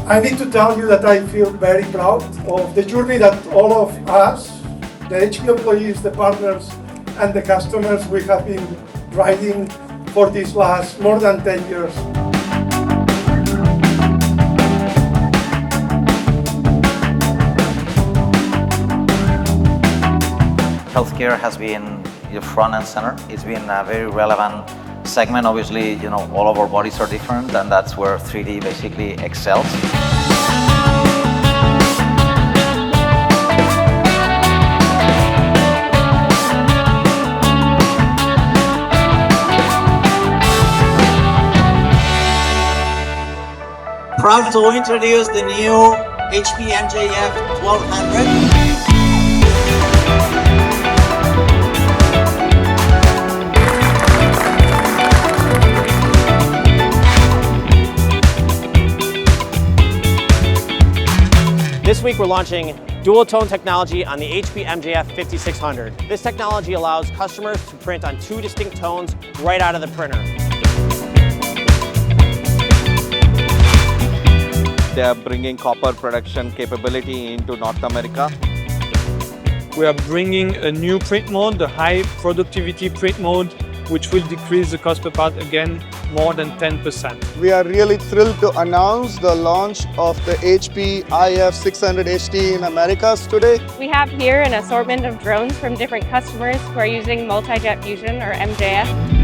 I need to tell you that I feel very proud of the journey that all of us, the HP employees, the partners, and the customers, we have been riding for these last more than 10 years. Healthcare has been front and center. It's been a very relevant segment. Obviously, all of our bodies are different, and that's where 3D basically excels. Proud to introduce the new HP MJF 1200. This week we're launching dual tone technology on the HP MJF 5600. This technology allows customers to print on 2 distinct tones right out of the printer. They are bringing copper production capability into North America. We are bringing a new print mode, the high productivity print mode, which will decrease the cost per part again more than 10%. We are really thrilled to announce the launch of the HP IF600 HT in Americas today. We have here an assortment of drones from different customers who are using multi-jet fusion or MJF.